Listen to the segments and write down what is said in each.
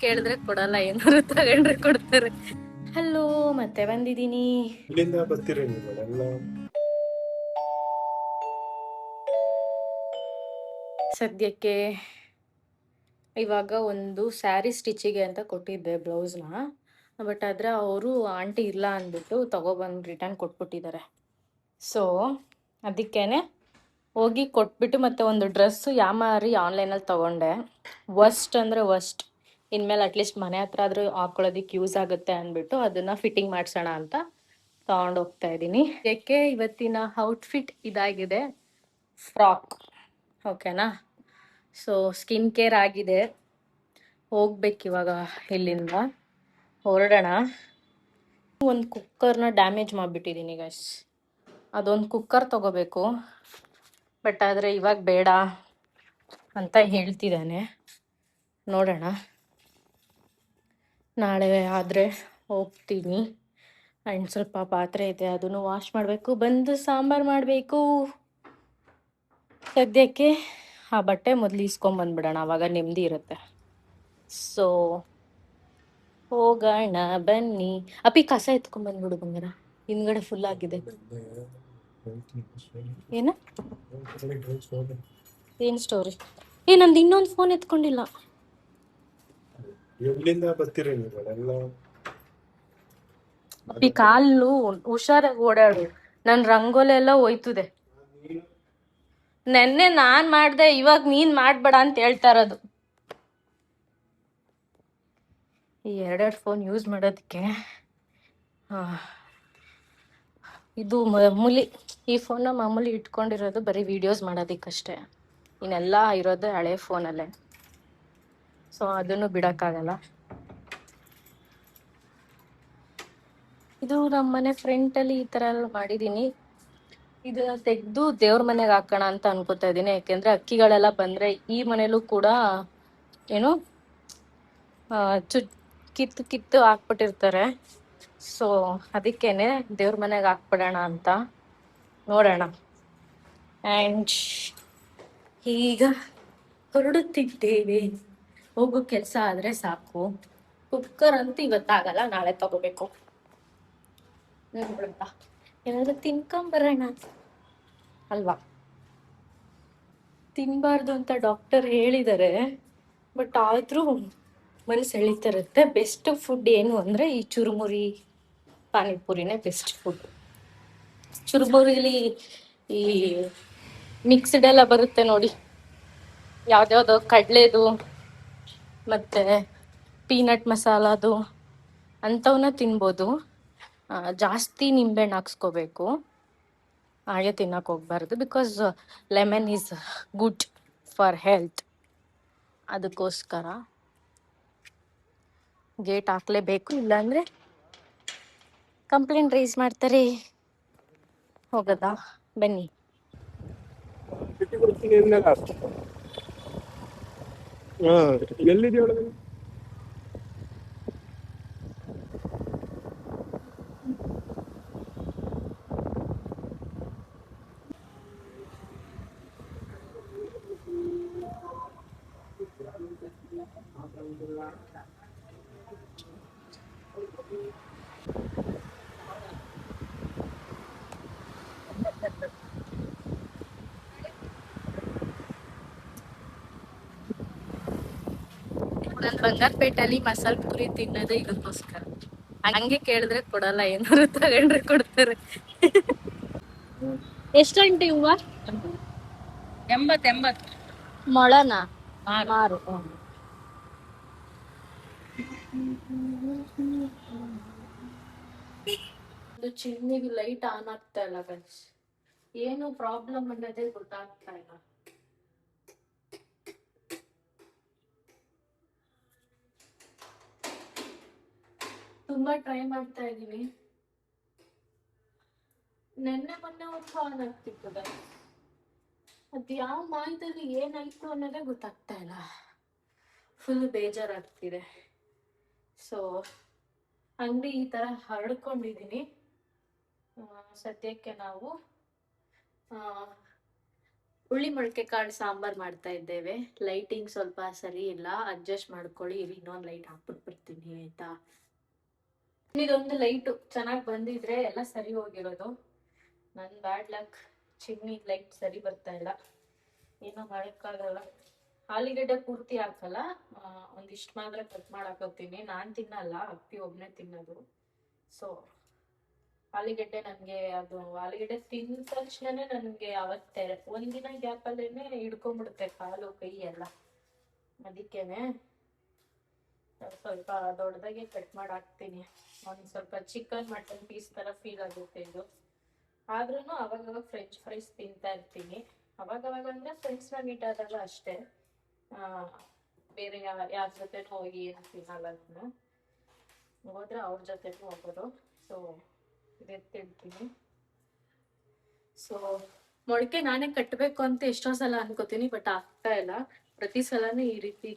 ಕೇಳಿದ್ರೆ ಕೊಡಲ್ಲ, ಏನಾದ್ರು ತಗೊಂಡ್ರೆ ಕೊಡ್ತಾರೆ. ಹಲೋ, ಮತ್ತೆ ಬಂದಿದ್ದೀನಿ. ಇಲ್ಲಿಂದ ಬರ್ತೀರಿ ನೀವೆಲ್ಲ? ಸದ್ಯಕ್ಕೆ ಇವಾಗ ಒಂದು ಸ್ಯಾರಿ ಸ್ಟಿಚಿಗೆ ಅಂತ ಕೊಟ್ಟಿದ್ದೆ ಬ್ಲೌಸ್ನ. ಬಟ್ ಆದರೆ ಅವರು ಆಂಟಿ ಇಲ್ಲ ಅಂದ್ಬಿಟ್ಟು ತಗೊಬಂದು ರಿಟರ್ನ್ ಕೊಟ್ಬಿಟ್ಟಿದ್ದಾರೆ. ಸೊ ಅದಕ್ಕೇನೆ ಹೋಗಿ ಕೊಟ್ಬಿಟ್ಟು ಮತ್ತೆ ಒಂದು ಡ್ರೆಸ್ಸು ಯಾಮಾರಿ ಆನ್ಲೈನಲ್ಲಿ ತೊಗೊಂಡೆ. ವರ್ಸ್ಟ್ ಅಂದರೆ ವರ್ಸ್ಟ್. ಇನ್ಮೇಲೆ ಅಟ್ಲೀಸ್ಟ್ ಮನೆ ಹತ್ರ ಆದರೂ ಹಾಕೊಳ್ಳೋದಕ್ಕೆ ಯೂಸ್ ಆಗುತ್ತೆ ಅಂದ್ಬಿಟ್ಟು ಅದನ್ನು ಫಿಟ್ಟಿಂಗ್ ಮಾಡಿಸೋಣ ಅಂತ ತಗೊಂಡು ಹೋಗ್ತಾ ಇದ್ದೀನಿ. ಯಾಕೆ ಇವತ್ತಿನ ಔಟ್ಫಿಟ್ ಇದಾಗಿದೆ, ಫ್ರಾಕ್. ಓಕೆನಾ? ಸೊ ಸ್ಕಿನ್ ಕೇರ್ ಆಗಿದೆ, ಹೋಗ್ಬೇಕಿವಾಗ ಇಲ್ಲಿಂದ ಹೊರಡೋಣ. ಒಂದು ಕುಕ್ಕರ್ನ ಡ್ಯಾಮೇಜ್ ಮಾಡಿಬಿಟ್ಟಿದ್ದೀನಿ ಗೈಸ್. ಅದೊಂದು ಕುಕ್ಕರ್ ತೊಗೋಬೇಕು, ಬಟ್ ಆದರೆ ಇವಾಗ ಬೇಡ ಅಂತ ಹೇಳ್ತಿದ್ದಾನೆ. ನೋಡೋಣ, ನಾಳೆ ಆದರೆ ಹೋಗ್ತೀನಿ. ಆ್ಯಂಡ್ ಸ್ವಲ್ಪ ಪಾತ್ರೆ ಇದೆ, ಅದನ್ನು ವಾಶ್ ಮಾಡಬೇಕು, ಬಂದು ಸಾಂಬಾರು ಮಾಡಬೇಕು. ಸದ್ಯಕ್ಕೆ ಆ ಬಟ್ಟೆ ಮೊದಲು ಇಸ್ಕೊಂಬಂದ್ಬಿಡೋಣ, ಆವಾಗ ನೆಮ್ಮದಿ ಇರುತ್ತೆ. ಸೊ ಹೋಗೋಣ ಬನ್ನಿ. ಅಪ್ಪಿ ಕಸ ಎತ್ಕೊಂಡ್ಬಂದ್ಬಿಡು ಬಂಗಾರ, ಹಿಂದ್ಗಡೆ ಫುಲ್ ಆಗಿದೆ. ಏನ ಏನು ಸ್ಟೋರಿ? ನಂದು ಇನ್ನೊಂದು ಫೋನ್ ಎತ್ಕೊಂಡಿಲ್ಲ. ಎಲ್ಲಿಂದ ಬರ್ತೀರಿ ನೀವೆಲ್ಲ? ಅಪ್ಪಿ ಕಾಲು ಹುಷಾರಾಗಿ ಓಡಾಡು, ನನ್ನ ರಂಗೋಲಿ ಎಲ್ಲ ಹೋಯ್ತದೆ. ನೆನ್ನೆ ನಾನ್ ಮಾಡ್ದೆ, ಇವಾಗ ನೀನ್ ಮಾಡ್ಬೇಡ ಅಂತ ಹೇಳ್ತಾ ಇರೋದು. ಈ ಎರಡೆರಡು ಫೋನ್ ಯೂಸ್ ಮಾಡೋದಕ್ಕೆ ಇದು ಮಾಮೂಲಿ. ಈ ಫೋನ್ನ ಮಾಮೂಲಿ ಇಟ್ಕೊಂಡಿರೋದು ಬರೀ ವಿಡಿಯೋಸ್ ಮಾಡೋದಕ್ಕಷ್ಟೇ, ಇನ್ನೆಲ್ಲ ಇರೋದು ಹಳೆ ಫೋನಲ್ಲೇ. ಸೊ ಅದನ್ನು ಬಿಡೋಕ್ಕಾಗಲ್ಲ. ಇದು ನಮ್ಮ ಮನೆ ಫ್ರಂಟಲ್ಲಿ ಈ ಥರ ಎಲ್ಲ ಮಾಡಿದ್ದೀನಿ. ಇದನ್ನ ತೆಗೆದು ದೇವ್ರ ಮನೆಗೆ ಹಾಕೋಣ ಅಂತ ಅನ್ಕೋತಾ ಇದ್ದೀನಿ. ಯಾಕೆಂದ್ರೆ ಅಕ್ಕಿಗಳೆಲ್ಲ ಬಂದ್ರೆ ಈ ಮನೇಲೂ ಕೂಡ ಏನು ಕಿತ್ತು ಕಿತ್ತು ಹಾಕ್ಬಿಟ್ಟಿರ್ತಾರೆ. ಸೊ ಅದಕ್ಕೇನೆ ದೇವ್ರ ಮನೆಗೆ ಹಾಕ್ಬಿಡೋಣ ಅಂತ ನೋಡೋಣ. ಆ್ಯಂಡ್ ಈಗ ಹೊರಡುತ್ತಿದ್ದೇವೆ. ಹೋಗೋ ಕೆಲಸ ಆದರೆ ಸಾಕು. ಕುಕ್ಕರ್ ಅಂತೂ ಇವತ್ತಾಗಲ್ಲ, ನಾಳೆ ತಗೋಬೇಕು. ನೋಡೋಣ, ಏನಾದ್ರು ತಿನ್ಕೊಂಬರೋಣ ಅಲ್ವಾ. ತಿನ್ನಬಾರ್ದು ಅಂತ ಡಾಕ್ಟರ್ ಹೇಳಿದ್ದಾರೆ, ಬಟ್ ಆದರೂ ಮನಸ್ಸು ಎಳಿತಿರುತ್ತೆ. ಬೆಸ್ಟ್ ಫುಡ್ ಏನು ಅಂದರೆ ಈ ಚುರುಮುರಿ ಪಾನಿಪುರಿನೇ ಬೆಸ್ಟ್ ಫುಡ್. ಚುರುಮುರಿಲಿ ಈ ಮಿಕ್ಸ್ಡ್ ಎಲ್ಲ ಬರುತ್ತೆ ನೋಡಿ, ಯಾವ್ದ್ಯಾವ್ದೋ ಕಡಲೆದು ಮತ್ತು ಪೀನಟ್ ಮಸಾಲದು ಅಂಥವನ್ನ ತಿನ್ಬೋದು. ಜಾಸ್ತಿ ನಿಂಬೆಹಣ್ಣು ಹಾಕ್ಸ್ಕೋಬೇಕು, ಹಾಗೆ ತಿನ್ನಕ್ಕೆ ಹೋಗ್ಬಾರ್ದು. Because lemon is good for health. ಅದಕ್ಕೋಸ್ಕರ ಗೇಟ್ ಹಾಕ್ಲೇಬೇಕು, ಇಲ್ಲಾಂದರೆ ಕಂಪ್ಲೇಂಟ್ ರೈಸ್ ಮಾಡ್ತಾರೆ. ಹೋಗೋದಾ? ಬನ್ನಿ. ಎಲ್ಲಿದೆಯೊಳಗೆ? ನಾನು ಬಂಗಾರಪೇಟೆಯಲ್ಲಿ ಮಸಾಲೆ ಪುರಿ ತಿನ್ನೋದೇ ಇದಕ್ಕೋಸ್ಕರ. ಹಂಗೆ ಕೇಳಿದ್ರೆ ಕೊಡಲ್ಲ, ಏನಾದ್ರು ತಗೊಂಡ್ರೆ ಕೊಡ್ತಾರೆ. ಎಷ್ಟಂಟಿ ಹೂವ? 80 ಮೊಳನ ಮಾರು. ಒಂದು ಚಿಮ್ನಿಗೆ ಲೈಟ್ ಆನ್ ಆಗ್ತಾ ಇಲ್ಲ ಗೈಸ್, ಏನು ಪ್ರಾಬ್ಲಮ್ ಅನ್ನೋದೇ ಗೊತ್ತಾಗ್ತಾ ಇಲ್ಲ. ತುಂಬಾ ಟ್ರೈ ಮಾಡ್ತಾ ಇದೀನಿ. ನೆನ್ನೆ ಮೊನ್ನೆ ಒಂದು ಆನ್ ಆಗ್ತಿತ್ತು ಗೈಸ್, ಅದು ಯಾವ ಮಾಹಿತಿಯಲ್ಲಿ ಏನಾಯ್ತು ಅನ್ನೋದೇ ಗೊತ್ತಾಗ್ತಾ ಇಲ್ಲ. ಫುಲ್ ಬೇಜಾರಾಗ್ತಿದೆ. ಸೊ ಅಂಗಡಿ ಈ ಥರ ಹರಡ್ಕೊಂಡಿದ್ದೀನಿ. ಸದ್ಯಕ್ಕೆ ನಾವು ಹುಳಿ ಮೊಳಕೆ ಕಾಳು ಸಾಂಬಾರ್ ಮಾಡ್ತಾ ಇದ್ದೇವೆ. ಲೈಟಿಂಗ್ ಸ್ವಲ್ಪ ಸರಿ ಇಲ್ಲ, ಅಡ್ಜಸ್ಟ್ ಮಾಡ್ಕೊಳ್ಳಿ. ಇನ್ನೊಂದು ಲೈಟ್ ಹಾಕ್ಬಿಟ್ಟು ಬರ್ತೀನಿ ಆಯ್ತಾ. ಇದೊಂದು ಲೈಟ್ ಚೆನ್ನಾಗಿ ಬಂದಿದ್ರೆ ಎಲ್ಲ ಸರಿ ಹೋಗಿರೋದು. ನನ್ ಬ್ಯಾಡ್ ಲಕ್, ಚಿಮ್ನಿ ಲೈಟ್ ಸರಿ ಬರ್ತಾ ಇಲ್ಲ, ಏನೋ ಮಾಡಕ್ಕಾಗಲ್ಲ. ಆಲೂಗಡ್ಡೆ ಪೂರ್ತಿ ಹಾಕಲ್ಲ, ಒಂದಿಷ್ಟು ಮಾತ್ರ ಕಟ್ ಮಾಡಾಕೋತೀನಿ. ನಾನ್ ತಿನ್ನಲ್ಲ, ಅಪ್ಪಿ ಒಬ್ನೇ ತಿನ್ನೋದು. ಸೊ ಆಲೂಗಡ್ಡೆ ನನ್ಗೆ ಅದು ಆಲೂಗಡ್ಡೆ ತಿಂದ ತಕ್ಷಣನೇ ನನ್ಗೆ ಅವತ್ತೇ ಒಂದಿನ ಗ್ಯಾಪಲ್ಲೇನೆ ಹಿಡ್ಕೊಂಡ್ಬಿಡುತ್ತೆ ಕಾಲು ಕೈ ಎಲ್ಲ. ಅದಕ್ಕೇನೆ ಸ್ವಲ್ಪ ದೊಡ್ಡದಾಗೆ ಕಟ್ ಮಾಡಿ ಹಾಕ್ತೀನಿ. ಒಂದ್ ಸ್ವಲ್ಪ ಚಿಕನ್ ಮಟನ್ ಪೀಸ್ ತರ ಫೀಲ್ ಆಗುತ್ತೆ ಇದು. ಆದ್ರೂ ಅವಾಗವಾಗ ಫ್ರೆಂಚ್ ಫ್ರೈಸ್ ತಿಂತಾ ಇರ್ತೀನಿ. ಅವಾಗವಾಗ ಅಂದ್ರೆ ಫ್ರೆಂಡ್ಸ್ನ ಮೀಟ್ ಆದಾಗ ಅಷ್ಟೇ. ಬೇರೆ ಯಾರ ಜೊತೆನೂ ಹೋಗಿ ಏನು ತಿನ್ನಲ್ಲ ನಾನು. ಹೋದ್ರೆ ಅವ್ರ ಜೊತೆನೂ ಹೋಗೋದು. ಸೊ ಇದೇ ತಿಂತೀನಿ. ಸೊ ಮೊಳಕೆ ನಾನೇ ಕಟ್ಟಬೇಕು ಅಂತ ಎಷ್ಟೋ ಸಲ ಅನ್ಕೋತೀನಿ, ಬಟ್ ಆಗ್ತಾ ಇಲ್ಲ. ಪ್ರತಿ ಸಲನೂ ಈ ರೀತಿ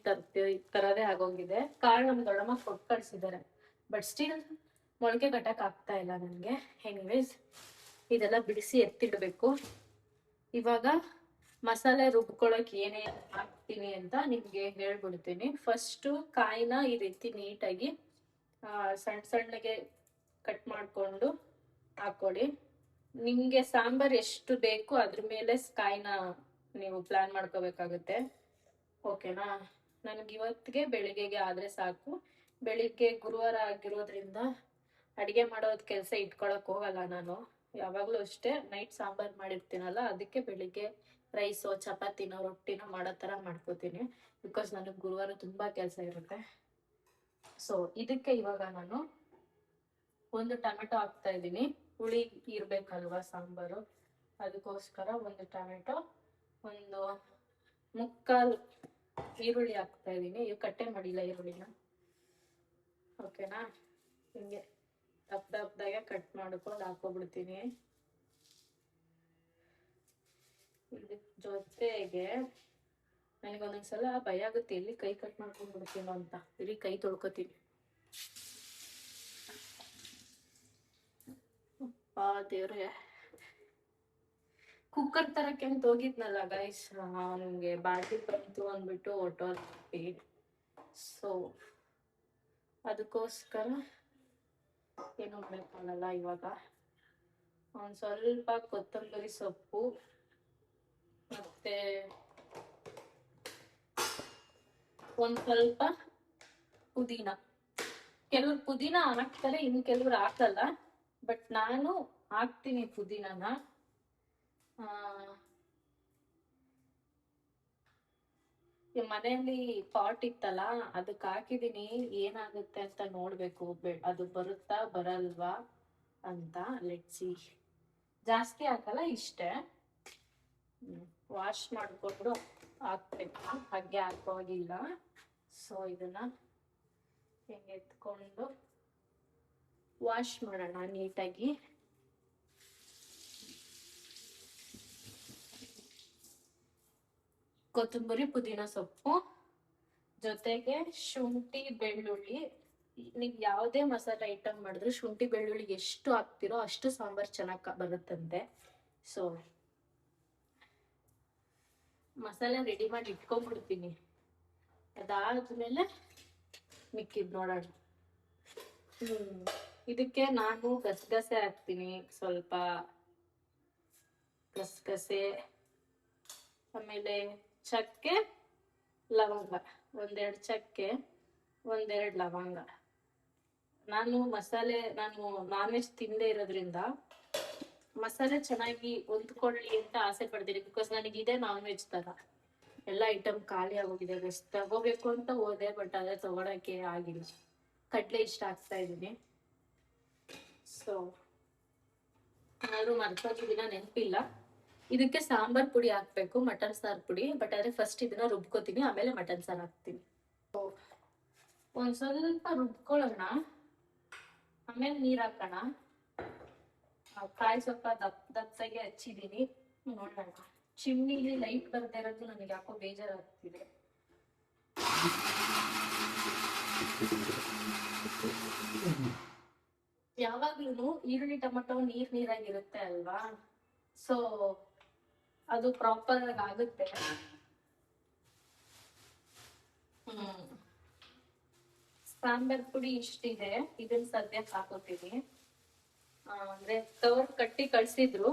ತರದೇ ಆಗೋಗಿದೆ. ಕಾಳು ನಮ್ ದೊಡ್ಡಮ್ಮ ಕೊಟ್ಟು ಕಳ್ಸಿದ್ದಾರೆ, ಬಟ್ ಸ್ಟಿಲ್ ಮೊಳಕೆ ಕಟ್ಟಕ್ ಆಗ್ತಾ ಇಲ್ಲ ನನ್ಗೆ. ಎನಿವೇಸ್ ಇದೆಲ್ಲ ಬಿಡಿಸಿ ಎತ್ತಿಡ್ಬೇಕು. ಇವಾಗ ಮಸಾಲೆ ರುಬ್ಕೊಳಕ್ ಏನೇನು ಹಾಕ್ತೀನಿ ಅಂತ ನಿಮ್ಗೆ ಹೇಳ್ಬಿಡ್ತೀನಿ. ಫಸ್ಟು ಕಾಯಿನ ಈ ರೀತಿ ನೀಟಾಗಿ ಸಣ್ಣ ಸಣ್ಣಗೆ ಕಟ್ ಮಾಡ್ಕೊಂಡು ಹಾಕೊಳ್ಳಿ. ನಿಮ್ಗೆ ಸಾಂಬಾರ್ ಎಷ್ಟು ಬೇಕು ಅದ್ರ ಮೇಲೆ ಕಾಯಿನ ನೀವು ಪ್ಲಾನ್ ಮಾಡ್ಕೋಬೇಕಾಗುತ್ತೆ. ಓಕೆನಾ? ನನಗೆ ಇವತ್ತಿಗೆ ಬೆಳಿಗ್ಗೆಗೆ ಆದ್ರೆ ಸಾಕು. ಬೆಳಿಗ್ಗೆ ಗುರುವಾರ ಆಗಿರೋದ್ರಿಂದ ಅಡಿಗೆ ಮಾಡೋದ್ ಕೆಲಸ ಇಟ್ಕೊಳಕ್ ಹೋಗಲ್ಲ ನಾನು. ಯಾವಾಗ್ಲೂ ಅಷ್ಟೇ, ನೈಟ್ ಸಾಂಬಾರ್ ಮಾಡಿರ್ತೀನಲ್ಲ, ಅದಕ್ಕೆ ಬೆಳಿಗ್ಗೆ ರೈಸೋ ಚಪಾತಿನೋ ರೊಟ್ಟಿನೋ ಮಾಡೋ ತರ ಮಾಡ್ಕೋತೀನಿ. ಬಿಕಾಸ್ ನನಗೆ ಗುರುವಾರ ತುಂಬಾ ಕೆಲಸ ಇರುತ್ತೆ. ಸೊ ಇದಕ್ಕೆ ಇವಾಗ ನಾನು ಒಂದು ಟೊಮೆಟೊ ಹಾಕ್ತಾ ಇದ್ದೀನಿ. ಹುಳಿ ಇರ್ಬೇಕಲ್ವಾ ಸಾಂಬಾರು, ಅದಕ್ಕೋಸ್ಕರ ಒಂದು ಟೊಮೆಟೊ, ಒಂದು ಮುಕ್ಕಾಲು ಈರುಳ್ಳಿ ಹಾಕ್ತಾ ಇದ್ದೀನಿ. ಇವು ಕಟ್ಟೆ ಮಾಡಿಲ್ಲ ಈರುಳ್ಳಿನ, ಓಕೆನಾ? ಹಿಂಗೆ ದಪ್ಪದಾಗೆ ಕಟ್ ಮಾಡ್ಕೊಂಡು ಹಾಕೋಬಿಡ್ತೀನಿ. ಇದ್ರ ಜೊತೆಗೆ ನನಗೊಂದೊಂದ್ಸಲ ಭಯ ಆಗುತ್ತೆ, ಎಲ್ಲಿ ಕೈ ಕಟ್ ಮಾಡ್ಕೊಂಡ್ಬಿಡ್ತೀನೋ ಅಂತ. ಇಲ್ಲಿ ಕೈ ತೊಳ್ಕೊತೀನಿ. ದೇವ್ರೆ, ಕುಕ್ಕರ್ ತರಕ್ಕೆ ಅಂತ ಹೋಗಿದ್ನಲ್ಲ ಗೈಸ್, ಅವನಿಗೆ ಬಾಟ್ಲಿ ಬಂತು ಅಂದ್ಬಿಟ್ಟು ಹೊಟ್ಟೋದ್ಬಿಟ್ಟು. ಸೊ ಅದಕ್ಕೋಸ್ಕರ ಏನು ಬೇಕಾಗಲ್ಲ. ಇವಾಗ ಒಂದ್ ಸ್ವಲ್ಪ ಕೊತ್ತಂಬರಿ ಸೊಪ್ಪು ಮತ್ತೆ ಒಂದ್ ಸ್ವಲ್ಪ ಪುದೀನ. ಕೆಲವ್ರು ಪುದೀನ ಹಾಕ್ತಾರೆ, ಇನ್ನು ಕೆಲವ್ರು ಹಾಕಲ್ಲ, ಬಟ್ ನಾನು ಹಾಕ್ತೀನಿ ಪುದೀನನ. ಮನೆಯಲ್ಲಿ ಪಾಟ್ ಇತ್ತಲ್ಲ, ಅದಕ್ಕೆ ಹಾಕಿದೀನಿ. ಏನಾಗುತ್ತೆ ಅಂತ ನೋಡ್ಬೇಕು, ಅದು ಬರುತ್ತಾ ಬರಲ್ವಾ ಅಂತ. ಲೆಟ್ಸಿ. ಜಾಸ್ತಿ ಹಾಕಲ್ಲ, ಇಷ್ಟೇ. ವಾಶ್ ಮಾಡ್ಕೊಂಡು ಹಾಕ್ಬೇಕು, ಹಾಗೆ ಹಾಕೋಗಿಲ್ಲ. ಸೊ ಇದನ್ನ ಹಿಂಗೆ ಎತ್ಕೊಂಡು ವಾಶ್ ಮಾಡೋಣ ನೀಟಾಗಿ. ಕೊತ್ತಂಬರಿ ಪುದೀನ ಸೊಪ್ಪು ಜೊತೆಗೆ ಶುಂಠಿ ಬೆಳ್ಳುಳ್ಳಿ. ನೀವು ಯಾವುದೇ ಮಸಾಲೆ ಐಟಮ್ ಮಾಡಿದ್ರು ಶುಂಠಿ ಬೆಳ್ಳುಳ್ಳಿ ಎಷ್ಟು ಹಾಕ್ತಿರೋ ಅಷ್ಟು ಸಾಂಬಾರ್ ಚೆನ್ನಾಗಿ ಬರುತ್ತಂತೆ. ಸೊ ಮಸಾಲೆ ರೆಡಿ ಮಾಡಿ ಇಟ್ಕೊಂಡ್ಬಿಡ್ತೀನಿ. ಅದಾದ್ಮೇಲೆ ಮಿಕ್ಕಿದ್ ನೋಡೋಣ. ಇದಕ್ಕೆ ನಾನು ಗಸಗಸೆ ಹಾಕ್ತೀನಿ, ಸ್ವಲ್ಪ ಗಸಗಸೆ, ಆಮೇಲೆ ಚಕ್ಕೆ, ಲವಂಗ, ಒಂದೆರಡು ಚಕ್ಕೆ, ಒಂದೆರಡು ಲವಂಗ. ನಾನು ನಾನ್ ವೆಜ್ ತಿಂದೇ ಇರೋದ್ರಿಂದ ಮಸಾಲೆ ಚೆನ್ನಾಗಿ ಹೊಂದ್ಕೊಳ್ಳಿ ಅಂತ ಆಸೆ ಪಡ್ತೀನಿ. ಬಿಕಾಸ್ ನನಗಿದೆ ನಾನ್ ವೆಜ್ ತರ. ಎಲ್ಲ ಐಟಮ್ ಖಾಲಿ ಆಗೋಗಿದೆ. ಬೆಸ್ಟ್ ತಗೋಬೇಕು ಅಂತ ಹೋದೆ, ಬಟ್ ಅದೇ ತಗೊಳಕ್ಕೆ ಆಗಿಲ್ಲ. ಕಡ್ಲೆ ಇಷ್ಟ ಹಾಕ್ತಾ ಇದ್ದೀನಿ. ಸೊ ನಾನು ಮರ್ತೋಗಿದ್ದೀನ, ನೆನಪಿಲ್ಲ. ಇದಕ್ಕೆ ಸಾಂಬಾರ್ ಪುಡಿ ಹಾಕ್ಬೇಕು, ಮಟನ್ ಸಾರು ಪುಡಿ. ಬಟ್ ಆದ್ರೆ ಫಸ್ಟ್ ಇದನ್ನ ರುಬ್ಕೋತೀನಿ, ಆಮೇಲೆ ಮಟನ್ ಸಾರು ಹಾಕ್ತೀನಿ. ಒಂದ್ ಸ್ವಲ್ಪ ರುಬ್ಕೊಳ್ಳೋಣ, ಆಮೇಲೆ ನೀರ್ ಹಾಕೋಣ. ಕಾಯಿ ಸ್ವಲ್ಪ ದಪ್ಪಗೆ ಹಚ್ಚಿದೀನಿ, ನೋಡೋಣ. ಚಿಮ್ನಿಲಿ ಲೈಟ್ ಬರ್ತಾ ಇರೋದು ನನಗೆ ಯಾಕೋ ಬೇಜಾರಾಗ್ತಿದೆ. ಯಾವಾಗ್ಲೂ ಈರುಳ್ಳಿ ಟೊಮೆಟೊ ನೀರಾಗಿರುತ್ತೆ ಅಲ್ವಾ? ಸೊ ಅದು ಪ್ರಾಪರ್ ಆಗಿ ಆಗುತ್ತೆ. ಸಾಂಬಾರ್ ಪುಡಿ ಇಷ್ಟಿದೆ, ಇದನ್ನ ಸದ್ಯಕ್ಕೆ ಹಾಕೋತೀನಿ. ಅಂದ್ರೆ ಕವರ್ ಕಟ್ಟಿ ಕಳ್ಸಿದ್ರು,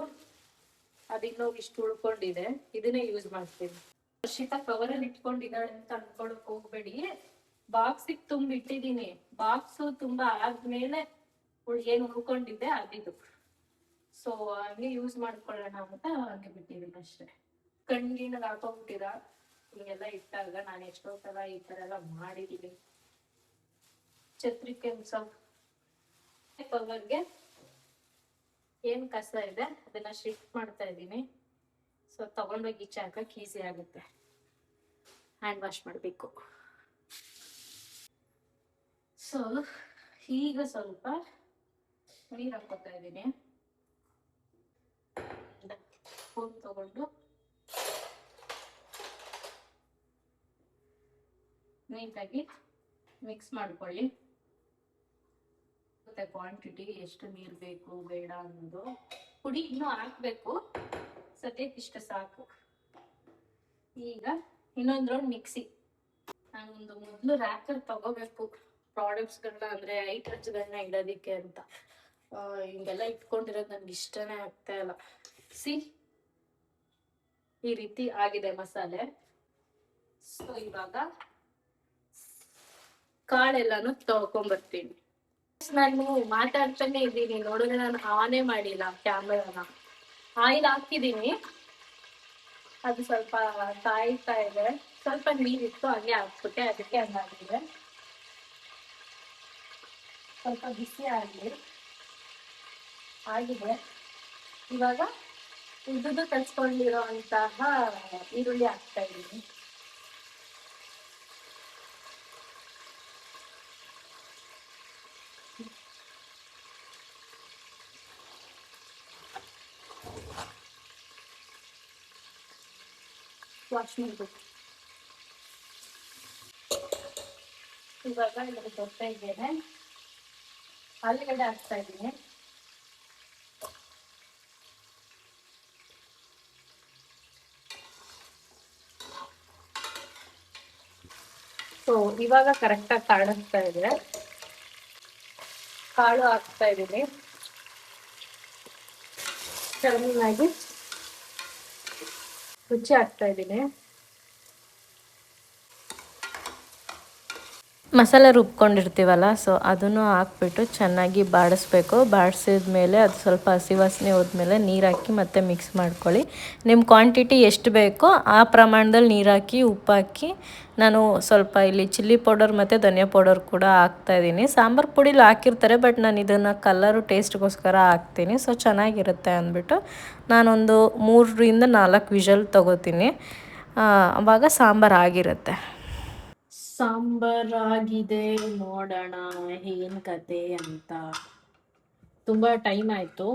ಅದಿನ್ನೂ ಇಷ್ಟು ಉಳ್ಕೊಂಡಿದೆ, ಇದನ್ನೇ ಯೂಸ್ ಮಾಡ್ತೀನಿ. ಹರ್ಷಿತಾ ಕವರ್ ಅಲ್ಲಿ ಇಟ್ಕೊಂಡಿದ್ದಾಳೆ ಅಂತ ಅನ್ಕೊಳಕ್ ಹೋಗ್ಬೇಡಿ. ಬಾಕ್ಸಿಗೆ ತುಂಬಿಟ್ಟಿದೀನಿ, ಬಾಕ್ಸ್ ತುಂಬಾ ಆದ್ಮೇಲೆ ಏನ್ ಉಳ್ಕೊಂಡಿದ್ದೆ ಅದಿದು. ಸೊ ಹಂಗೆ ಯೂಸ್ ಮಾಡ್ಕೊಳ್ಳೋಣ ಅಂತ ಹಂಗೆ ಬಿಟ್ಟಿದ್ದೀನಿ ಅಷ್ಟೇ. ಕಣ್ಗಿನ ಹಾಕೊಂಡ್ಬಿಟ್ಟಿರ ಹಿಂಗೆಲ್ಲ ಇಟ್ಟಾಗ ನಾನು ಎಷ್ಟೋ ಸಲ ಈ ತರ ಎಲ್ಲ ಮಾಡಿದೀನಿ. ಛತ್ರಿ ಕೆಲ್ಸ ಕವರ್ಗೆ ಏನ್ ಕಸ ಇದೆ ಅದನ್ನ ಶಿಫ್ಟ್ ಮಾಡ್ತಾ ಇದ್ದೀನಿ. ಸೊ ತಗೊಂಡೋಗಿ ಈಚೆ ಹಾಕಕ್ಕೆ ಈಸಿ ಆಗುತ್ತೆ. ಹ್ಯಾಂಡ್ ವಾಶ್ ಮಾಡಬೇಕು. ಸೊ ಈಗ ಸ್ವಲ್ಪ ನೀರು ಹಾಕೋತಾ ಇದ್ದೀನಿ. ಸ್ಪೂನ್ ತಗೊಂಡು ನೀಟಾಗಿ ಮಿಕ್ಸ್ ಮಾಡ್ಕೊಳ್ಳಿ. ಮತ್ತೆ ಕ್ವಾಂಟಿಟಿ ಎಷ್ಟು ನೀರು ಬೇಕು ಬೇಡ ಅನ್ನೋದು. ಪುಡಿ ಇನ್ನೂ ಹಾಕ್ಬೇಕು, ಸದ್ಯಕ್ಕೆ ಇಷ್ಟ ಸಾಕು. ಈಗ ಇನ್ನೊಂದ್ ರೌಂಡ್ ಮಿಕ್ಸಿ. ನಾನೊಂದು ಮೊದಲು ರ್ಯಾಕರ್ ತಗೋಬೇಕು ಪ್ರಾಡಕ್ಟ್ಸ್ಗಳನ್ನ, ಅಂದ್ರೆ ಐಟಮ್ಸ್ಗಳನ್ನ ಇಡೋದಿಕ್ಕೆ ಅಂತ. ಹಿಂಗೆಲ್ಲ ಇಟ್ಕೊಂಡಿರೋದು ನನ್ಗೆ ಇಷ್ಟನೇ ಆಗ್ತಾ ಇಲ್ಲ. ಈ ರೀತಿ ಆಗಿದೆ ಮಸಾಲೆ. ಸೊ ಇವಾಗ ಕಾಳೆಲ್ಲಾನು ತೊಳ್ಕೊಂಡ್ಬರ್ತೀನಿ. ನಾನು ಮಾತಾಡ್ತಾನೆ ಇದ್ದೀನಿ, ನೋಡಿದ್ರೆ ನಾನು ಆನೇ ಮಾಡಿಲ್ಲ ಕ್ಯಾಮರಾನ. ಆಯಿಲ್ ಹಾಕಿದ್ದೀನಿ, ಅದು ಸ್ವಲ್ಪ ಕಾಯ್ತಾ ಇದೆ. ಸ್ವಲ್ಪ ನೀರಿತ್ತು ಹಂಗೆ ಹಾಕ್ಬಿಟ್ಟೆ, ಅದಕ್ಕೆ ಹಂಗಾಗಿದೆ. ಸ್ವಲ್ಪ ಬಿಸಿ ಆಗಿದೆ. ಇವಾಗ ಉದ್ದುದು ಕಚ್ಕೊಂಡಿರೋ ಅಂತಹ ಈರುಳ್ಳಿ ಹಾಕ್ತಾ ಇದ್ದೀನಿ. ವಾಶ್ ಮಾಡ್ಬೇಕು. ಇವಾಗ ಇದ್ರ ಜೊತೆಗೇನೆ ಆಲೂಗಡ್ಡೆ ಹಾಕ್ತಾ ಇದ್ದೀನಿ. ಸೊ ಇವಾಗ ಕರೆಕ್ಟಾಗಿ ಕಾಣಿಸ್ತಾ ಇದೆ. ಕಾಳು ಹಾಕ್ತಾ ಇದ್ದೀನಿ. ಚೆನ್ನಾಗಿ ರುಚಿ ಹಾಕ್ತಾ ಇದ್ದೀನಿ. ಮಸಾಲೆ ರುಬ್ಕೊಂಡಿರ್ತೀವಲ್ಲ, ಸೊ ಅದನ್ನು ಹಾಕ್ಬಿಟ್ಟು ಚೆನ್ನಾಗಿ ಬಾಡಿಸ್ಬೇಕು. ಬಾಡಿಸಿದ್ಮೇಲೆ ಅದು ಸ್ವಲ್ಪ ಹಸಿ ವಾಸನೆ ಹೋದ್ಮೇಲೆ ನೀರು ಹಾಕಿ ಮತ್ತೆ ಮಿಕ್ಸ್ ಮಾಡ್ಕೊಳ್ಳಿ. ನಿಮ್ಮ ಕ್ವಾಂಟಿಟಿ ಎಷ್ಟು ಬೇಕೋ ಆ ಪ್ರಮಾಣದಲ್ಲಿ ನೀರು ಹಾಕಿ, ಉಪ್ಪು ಹಾಕಿ. ನಾನು ಸ್ವಲ್ಪ ಇಲ್ಲಿ ಚಿಲ್ಲಿ ಪೌಡರ್ ಮತ್ತು ಧನಿಯಾ ಪೌಡರ್ ಕೂಡ ಹಾಕ್ತಾಯಿದ್ದೀನಿ. ಸಾಂಬಾರು ಪುಡಿಲಿ ಹಾಕಿರ್ತಾರೆ, ಬಟ್ ನಾನು ಇದನ್ನು ಕಲರು ಟೇಸ್ಟ್ಗೋಸ್ಕರ ಹಾಕ್ತೀನಿ. ಸೊ ಚೆನ್ನಾಗಿರುತ್ತೆ ಅಂದ್ಬಿಟ್ಟು ನಾನೊಂದು 3 ರಿಂದ 4 ವಿಷಲ್ ತೊಗೋತೀನಿ. ಆವಾಗ ಸಾಂಬಾರು ಆಗಿರುತ್ತೆ. ಸಾಂಬಾರಾಗಿದೆ, ನೋಡೋಣ ಏನು ಕತೆ ಅಂತ. ತುಂಬ ಟೈಮ್ ಆಯಿತು,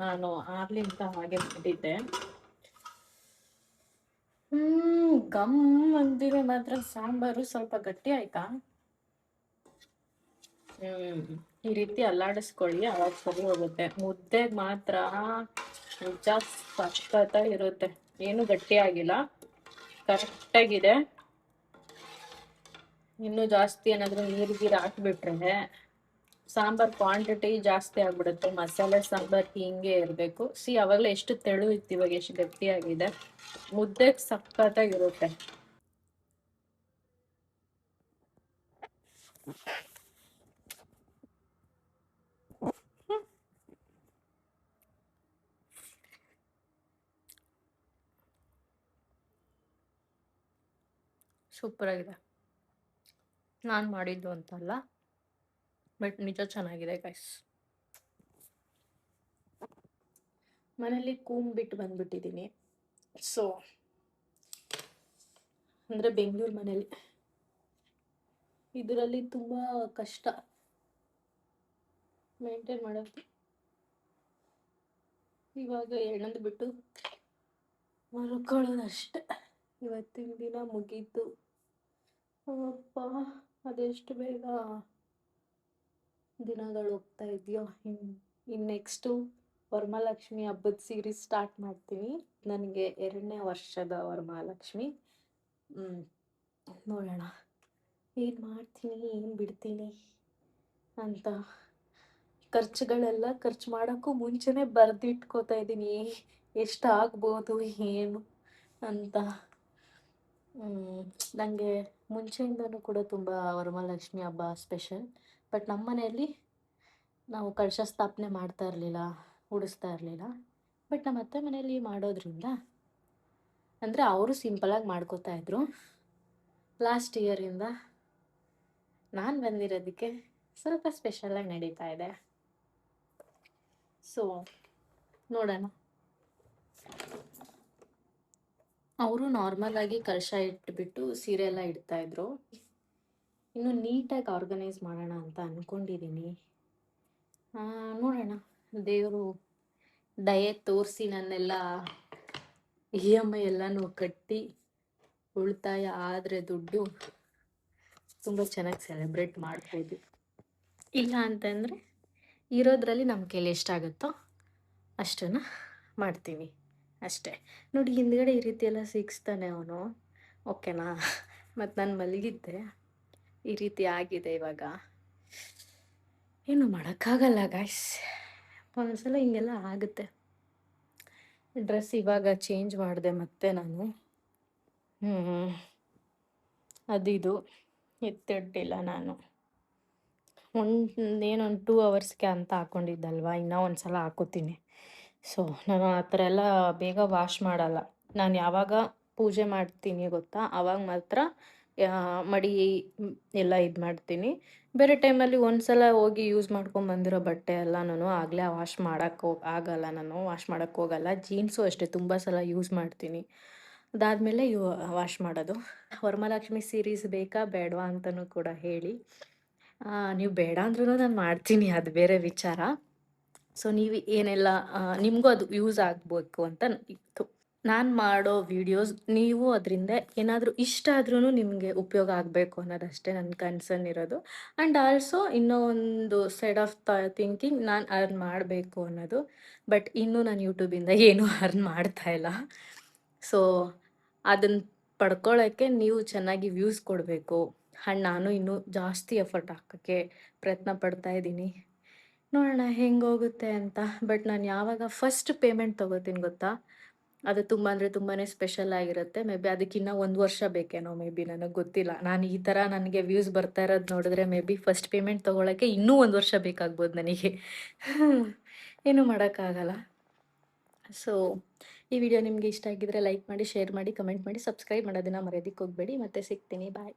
ನಾನು ಆರ್ಲಿಂದ ಹಾಗೆ ಬಿಟ್ಟಿದ್ದೆ. ಗಮ್ ಅಂದಿದೆ ಮಾತ್ರ ಸಾಂಬಾರು ಸ್ವಲ್ಪ ಗಟ್ಟಿ ಆಯ್ತಾ. ಈ ರೀತಿ ಅಲ್ಲಾಡಿಸ್ಕೊಳ್ಳಿ, ಅವಾಗ ಸರಿ ಹೋಗುತ್ತೆ. ಮುದ್ದೆಗೆ ಮಾತ್ರ ನಿಜ ಸಖತ್ತಾಗಿ ಇರುತ್ತೆ. ಏನು ಗಟ್ಟಿ ಆಗಿಲ್ಲ, ಕರೆಕ್ಟಾಗಿದೆ. ಇನ್ನೂ ಜಾಸ್ತಿ ಏನಾದರೂ ನೀರು ಹಾಕ್ಬಿಟ್ರೆ ಸಾಂಬಾರ್ ಕ್ವಾಂಟಿಟಿ ಜಾಸ್ತಿ ಆಗ್ಬಿಡುತ್ತೆ. ಮಸಾಲೆ ಸಾಂಬಾರ್ ಹಿಂಗೆ ಇರಬೇಕು. ಅವಾಗಲೇ ಎಷ್ಟು ತೆಳು ಇತ್ತು, ಇವಾಗ ಎಷ್ಟು ಗಟ್ಟಿಯಾಗಿದೆ. ಮುದ್ದೆಗೆ ಸಖತ್ತಾಗಿರುತ್ತೆ. ಸೂಪರ್ ಆಗಿದೆ. ನಾನು ಮಾಡಿದ್ದು ಅಂತಲ್ಲ, ಬಟ್ ನಿಜ ಚೆನ್ನಾಗಿದೆ ಗೈಸ್. ಮನೇಲಿ ಬಿಟ್ಟು ಬಂದ್ಬಿಟ್ಟಿದ್ದೀನಿ. ಸೊ ಅಂದರೆ ಬೆಂಗಳೂರು ಮನೇಲಿ ಇದರಲ್ಲಿ ತುಂಬ ಕಷ್ಟ ಮೇಂಟೈನ್ ಮಾಡೋದು. ಇವಾಗ ಎಣ್ಣೆದು ಬಿಟ್ಟು ಮಲ್ಕೊಳ್ಳೋದಷ್ಟೆ. ಇವತ್ತಿನ ದಿನ ಮುಗೀತು. ಅಪ್ಪ, ಅದೆಷ್ಟು ಬೇಗ ದಿನಗಳು ಹೋಗ್ತಾ ಇದೆಯೋ. ಇನ್ನು ನೆಕ್ಸ್ಟು ವರಮಹಾಲಕ್ಷ್ಮಿ ಹಬ್ಬದ ಸೀರೀಸ್ ಸ್ಟಾರ್ಟ್ ಮಾಡ್ತೀನಿ. ನನಗೆ 2ನೇ ವರ್ಷದ ವರಮಹಾಲಕ್ಷ್ಮಿ. ನೋಡೋಣ ಏನು ಮಾಡ್ತೀನಿ, ಏನು ಬಿಡ್ತೀನಿ ಅಂತ. ಖರ್ಚುಗಳೆಲ್ಲ ಖರ್ಚು ಮಾಡೋಕ್ಕೂ ಮುಂಚೆನೇ ಬರೆದಿಟ್ಕೋತಾ ಇದ್ದೀನಿ, ಎಷ್ಟಾಗ್ಬೋದು ಏನು ಅಂತ. ನನಗೆ ಮುಂಚೆಯಿಂದನೂ ಕೂಡ ತುಂಬ ವರಮಹಾಲಕ್ಷ್ಮಿ ಹಬ್ಬ ಸ್ಪೆಷಲ್. ಬಟ್ ನಮ್ಮ ಮನೆಯಲ್ಲಿ ನಾವು ಕಳಶ ಸ್ಥಾಪನೆ ಮಾಡ್ತಾ ಇರಲಿಲ್ಲ, ಉಡಿಸ್ತಾ ಇರಲಿಲ್ಲ. ಬಟ್ ನಮ್ಮ ಅತ್ತೆ ಮನೆಯಲ್ಲಿ ಮಾಡೋದ್ರಿಂದ ಅಂದರೆ ಅವರು ಸಿಂಪಲಾಗಿ ಮಾಡ್ಕೋತಾ ಇದ್ರು. ಲಾಸ್ಟ್ ಇಯರಿಂದ ನಾನು ಬಂದಿರೋದಕ್ಕೆ ಸ್ವಲ್ಪ ಸ್ಪೆಷಲಾಗಿ ನಡೀತಾ ಇದೆ. ಸೊ ನೋಡೋಣ. ಅವರು ನಾರ್ಮಲಾಗಿ ಕಳಶ ಇಟ್ಬಿಟ್ಟು ಸೀರೆ ಎಲ್ಲ ಇಡ್ತಾಯಿದ್ರು. ಇನ್ನು ನೀಟಾಗಿ ಆರ್ಗನೈಸ್ ಮಾಡೋಣ ಅಂತ ಅಂದ್ಕೊಂಡಿದ್ದೀನಿ. ನೋಡೋಣ, ದೇವರು ದಯೆ ತೋರಿಸಿ ನನ್ನೆಲ್ಲ EMI ಎಲ್ಲನೂ ಕಟ್ಟಿ ಉಳಿತಾಯ ಆದರೆ ದುಡ್ಡು ತುಂಬ ಚೆನ್ನಾಗಿ ಸೆಲೆಬ್ರೇಟ್ ಮಾಡ್ಬೋದು. ಇಲ್ಲ ಅಂತಂದರೆ ಇರೋದ್ರಲ್ಲಿ ನಮ್ಮ ಕೈಲಿ ಎಷ್ಟಾಗುತ್ತೋ ಅಷ್ಟನ್ನು ಮಾಡ್ತೀನಿ ಅಷ್ಟೇ. ನೋಡಿ, ಹಿಂದ್ಗಡೆ ಈ ರೀತಿ ಎಲ್ಲ ಸಿಗಿಸ್ತಾನೆ ಅವನು, ಓಕೆನಾ? ಮತ್ತು ನಾನು ಮಲಗಿದ್ದೆ, ಈ ರೀತಿ ಆಗಿದೆ. ಇವಾಗ ಏನು ಮಾಡೋಕ್ಕಾಗಲ್ಲ ಗಾಯ್ಸ್, ಒಂದ್ಸಲ ಹಿಂಗೆಲ್ಲ ಆಗುತ್ತೆ. ಡ್ರೆಸ್ ಇವಾಗ ಚೇಂಜ್ ಮಾಡಿದೆ ಮತ್ತೆ ನಾನು. ಅದಿದು ಎತ್ತಿಟ್ಟಿಲ್ಲ ನಾನು. ಏನೊಂದು 2 ಅವರ್ಸ್ಗೆ ಅಂತ ಹಾಕ್ಕೊಂಡಿದ್ದಲ್ವ, ಇನ್ನೂ ಒಂದು ಸಲ ಹಾಕೋತೀನಿ. ಸೊ ನಾನು ಆ ಥರ ಎಲ್ಲ ಬೇಗ ವಾಶ್ ಮಾಡಲ್ಲ. ನಾನು ಯಾವಾಗ ಪೂಜೆ ಮಾಡ್ತೀನಿ ಗೊತ್ತಾ, ಆವಾಗ ಮಾತ್ರ ಮಡಿ ಎಲ್ಲ ಇದು ಮಾಡ್ತೀನಿ. ಬೇರೆ ಟೈಮಲ್ಲಿ ಒಂದು ಸಲ ಹೋಗಿ ಯೂಸ್ ಮಾಡ್ಕೊಂಬಂದಿರೋ ಬಟ್ಟೆ ಎಲ್ಲ ನಾನು ಆಗಲೇ ವಾಶ್ ಆಗಲ್ಲ, ನಾನು ವಾಶ್ ಮಾಡೋಕ್ಕೆ ಹೋಗಲ್ಲ. ಜೀನ್ಸು ಅಷ್ಟೇ ತುಂಬ ಸಲ ಯೂಸ್ ಮಾಡ್ತೀನಿ, ಅದಾದಮೇಲೆ ವಾಶ್ ಮಾಡೋದು. ವರಮಹಾಲಕ್ಷ್ಮಿ ಸೀರೀಸ್ ಬೇಕಾ ಬೇಡವಾ ಅಂತಲೂ ಕೂಡ ಹೇಳಿ. ನೀವು ಬೇಡ ಅಂದ್ರೂ ನಾನು ಮಾಡ್ತೀನಿ, ಅದು ಬೇರೆ ವಿಚಾರ. ಸೊ ನೀವು ಏನೆಲ್ಲ ನಿಮಗೂ ಅದು ಯೂಸ್ ಆಗಬೇಕು ಅಂತ ಇತ್ತು. ನಾನು ಮಾಡೋ ವಿಡಿಯೋಸ್ ನೀವು ಅದರಿಂದ ಏನಾದರೂ ಇಷ್ಟ ಆದ್ರೂ ನಿಮಗೆ ಉಪಯೋಗ ಆಗಬೇಕು ಅನ್ನೋದಷ್ಟೇ ನನ್ನ ಕನ್ಸರ್ನ್ ಇರೋದು. ಆ್ಯಂಡ್ ಆಲ್ಸೋ ಇನ್ನೂ ಒಂದು ಸೈಡ್ ಆಫ್ ಥಿಂಕಿಂಗ್, ನಾನು ಅರ್ನ್ ಮಾಡಬೇಕು ಅನ್ನೋದು. ಬಟ್ ಇನ್ನೂ ನಾನು ಯೂಟ್ಯೂಬಿಂದ ಏನೂ ಅರ್ನ್ ಮಾಡ್ತಾಯಿಲ್ಲ. ಸೊ ಅದನ್ನು ಪಡ್ಕೊಳ್ಳೋಕ್ಕೆ ನೀವು ಚೆನ್ನಾಗಿ ವ್ಯೂಸ್ ಕೊಡಬೇಕು. ಆ್ಯಂಡ್ ನಾನು ಇನ್ನೂ ಜಾಸ್ತಿ ಎಫರ್ಟ್ ಹಾಕೋಕ್ಕೆ ಪ್ರಯತ್ನ ಪಡ್ತಾ ಇದ್ದೀನಿ. ನೋಡೋಣ ಹೆಂಗೋಗುತ್ತೆ ಅಂತ. ಬಟ್ ನಾನು ಯಾವಾಗ ಫಸ್ಟ್ ಪೇಮೆಂಟ್ ತೊಗೋತೀನಿ ಗೊತ್ತಾ, ಅದು ತುಂಬ ಅಂದರೆ ತುಂಬಾ ಸ್ಪೆಷಲ್ ಆಗಿರುತ್ತೆ. ಮೇ ಬಿ ಅದಕ್ಕಿನ್ನ 1 ವರ್ಷ ಬೇಕೇನೋ, ಮೇ ಬಿ ನನಗೆ ಗೊತ್ತಿಲ್ಲ. ನಾನು ಈ ಥರ ನನಗೆ ವ್ಯೂಸ್ ಬರ್ತಾ ಇರೋದು ನೋಡಿದ್ರೆ ಮೇ ಬಿ ಫಸ್ಟ್ ಪೇಮೆಂಟ್ ತೊಗೊಳಕ್ಕೆ ಇನ್ನೂ 1 ವರ್ಷ ಬೇಕಾಗ್ಬೋದು ನನಗೆ. ಏನೂ ಮಾಡೋಕ್ಕಾಗಲ್ಲ. ಸೊ ಈ ವಿಡಿಯೋ ನಿಮಗೆ ಇಷ್ಟ ಆಗಿದ್ರೆ ಲೈಕ್ ಮಾಡಿ, ಶೇರ್ ಮಾಡಿ, ಕಮೆಂಟ್ ಮಾಡಿ, ಸಬ್ಸ್ಕ್ರೈಬ್ ಮಾಡೋದನ್ನು ಮರೆಯೋದಕ್ಕೆ ಹೋಗಬೇಡಿ. ಮತ್ತೆ ಸಿಗ್ತೀನಿ, ಬಾಯ್.